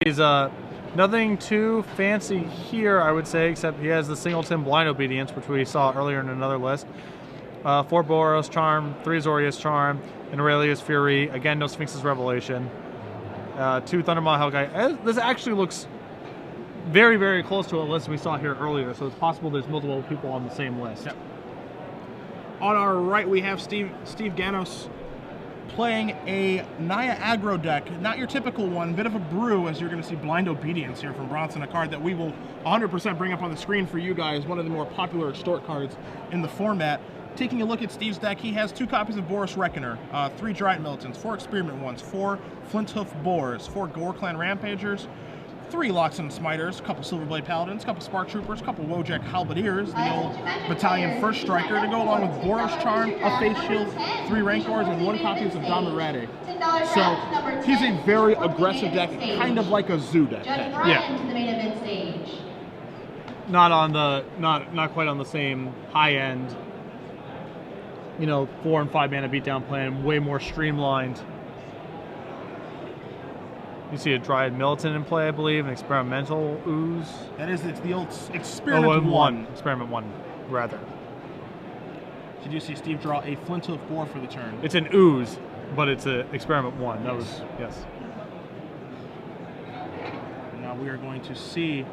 He's nothing too fancy here, I would say, except he has the Singleton Blind Obedience, which we saw earlier in another list. 4 Boros Charm, 3 Azorius Charm, and Aurelius Fury. Again, no Sphinx's Revelation. 2 Thundermaw Hellkite. This actually looks very, very close to a list we saw here earlier, so it's possible there's multiple people on the same list. Yep. On our right, we have Steve Goanos playing a Naya aggro deck. Not your typical one, bit of a brew, as you're going to see Blind Obedience here from Bronson, a card that we will 100% bring up on the screen for you guys, one of the more popular extort cards in the format. Taking a look at Steve's deck, he has 2 copies of Boros Reckoner, 3 Giant Militants, 4 Experiment Ones, 4 Flinthoof Boars, 4 Gore Clan Rampagers, 3 Loxodon Smiters, a couple Silverblade Paladins, a couple Spark Troopers, a couple Wojak Halberdiers, the old Battalion First Striker, to go along with Boros Charm, a Face Shield, 3 Rancors, and 1 copy of Damirade. So he's a very aggressive deck, kind of like a zoo deck. Yeah. Not on the not quite on the same high end, you know, 4 and 5 mana beatdown plan, way more streamlined. You see a Dryad Militant in play, I believe, an Experimental Ooze. That is, it's the old Experiment 1. Experiment 1, rather. Did you see Steve draw a Flinthoof Boar for the turn? It's an Ooze, but it's an Experiment 1. That was, yes. And now we are going to see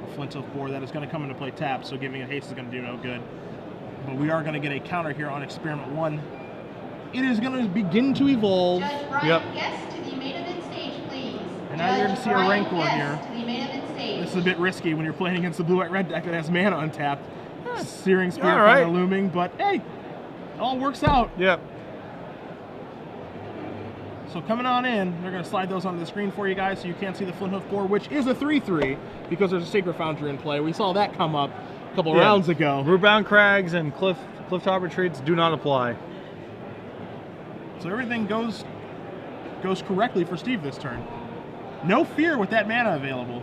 a Flinthoof Boar that is going to come into play tap, so giving it haste is going to do no good. But we are going to get a counter here on Experiment 1. It is going to begin to evolve. Yep. And now you're going to see a Rancor here. This is a bit risky when you're playing against the blue-white-red deck that has mana untapped. Searing Spirit kind of looming, but hey, it all works out. Yep. So coming on in, they're going to slide those onto the screen for you guys so you can't see the Flinthoof Boar, which is a 3/3 because there's a Sacred Foundry in play. We saw that come up a couple rounds ago. Rootbound Crags and Clifftop Retreats do not apply. So everything goes correctly for Steve this turn. No fear with that mana available.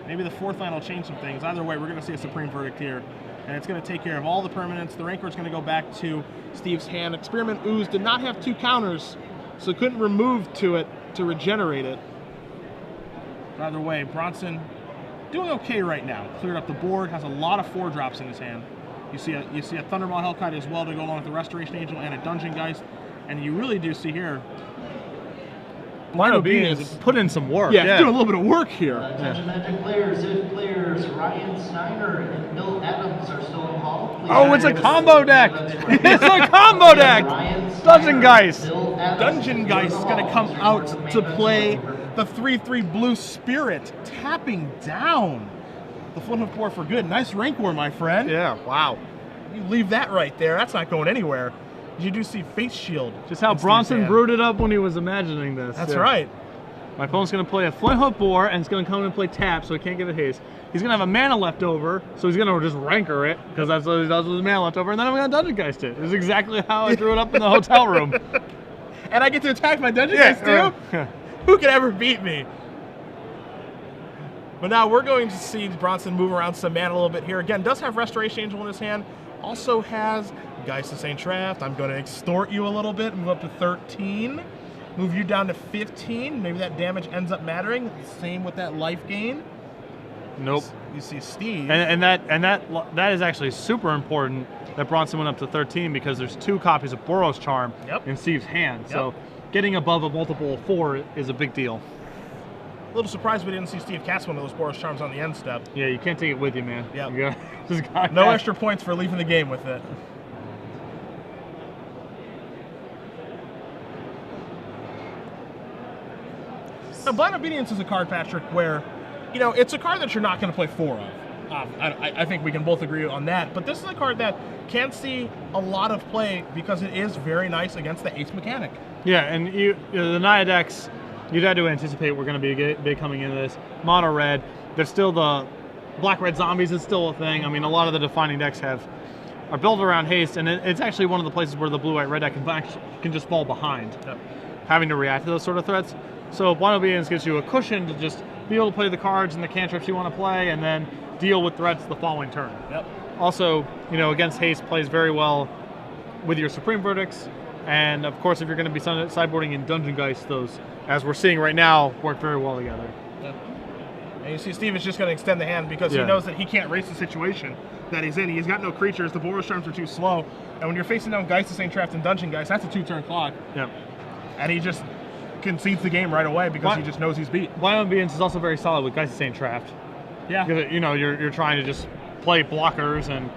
Maybe the 4th line will change some things. Either way, we're going to see a Supreme Verdict here. And it's going to take care of all the permanents. The Rancor is going to go back to Steve's hand. Experiment Ooze did not have 2 counters, so couldn't remove to it to regenerate it. Either way, Bronson doing okay right now. Cleared up the board, has a lot of 4-drops in his hand. You see a Thundermaw Hellkite as well to go along with the Restoration Angel and a Dungeon Geist. And you really do see here Blind Obedience put in some work. Yeah, doing a little bit of work here. Magic players, if players Ryan Snyder and Bill Adams are still in Hall. Oh, it's a combo deck! It's a combo deck! Dungeon Geist! Dungeon Geist is going to come out to play the 3/3 Blue Spirit, tapping down the Flinthoof Boar for good. Nice Rancor, my friend. Yeah, wow. You leave that right there. That's not going anywhere. You do see Face Shield. Just how Bronson brewed it up when he was imagining this. That's right. My opponent's going to play a Flinthoof Boar, and it's going to come and play tap, so he can't give it haste. He's going to have a mana left over, so he's going to just Rancor it, because that's what he does with his mana left over, and then I'm going to Dungeon Geist it. This is exactly how I drew it up in the hotel room. And I get to attack my Dungeon Geist too? Who could ever beat me? But now we're going to see Bronson move around some mana a little bit here. Again, does have Restoration Angel in his hand. Also has Geist of St. Traft. I'm going to extort you a little bit, move up to 13. Move you down to 15. Maybe that damage ends up mattering. Same with that life gain. Nope. You see Steve. And that is actually super important that Bronson went up to 13 because there's 2 copies of Boros Charm in Steve's hand. So getting above a multiple of 4 is a big deal. A little surprised we didn't see Steve cast one of those Boros Charms on the end step. Yeah, you can't take it with you, man. Yeah. No extra points for leaving the game with it. Now, Blind Obedience is a card, Patrick, where, you know, it's a card that you're not going to play 4 of. I think we can both agree on that. But this is a card that can see a lot of play because it is very nice against the Ace mechanic. Yeah, and the Naya decks, you'd had to anticipate we're going to be big coming into this. Mono red, there's still the black-red zombies is still a thing. I mean, a lot of the defining decks are built around haste, and it's actually one of the places where the blue-white-red deck can just fall behind, having to react to those sort of threats. So Blind Obedience gives you a cushion to just be able to play the cards and the cantrips you want to play, and then deal with threats the following turn. Also, you know, against haste plays very well with your Supreme Verdicts, and of course, if you're going to be sideboarding in Dungeon Geist, those as we're seeing right now, work very well together. Yeah. And you see Steve is just going to extend the hand because he knows that he can't race the situation that he's in. He's got no creatures. The Boros Charms are too slow. And when you're facing down Geist, Saint Trapped, and Dungeon Geist, that's a 2-turn clock. Yep. And he just concedes the game right away because he just knows he's beat. Blind Obedience is also very solid with Geist Saint Trapped. Yeah. Because, you know, you're trying to just play blockers and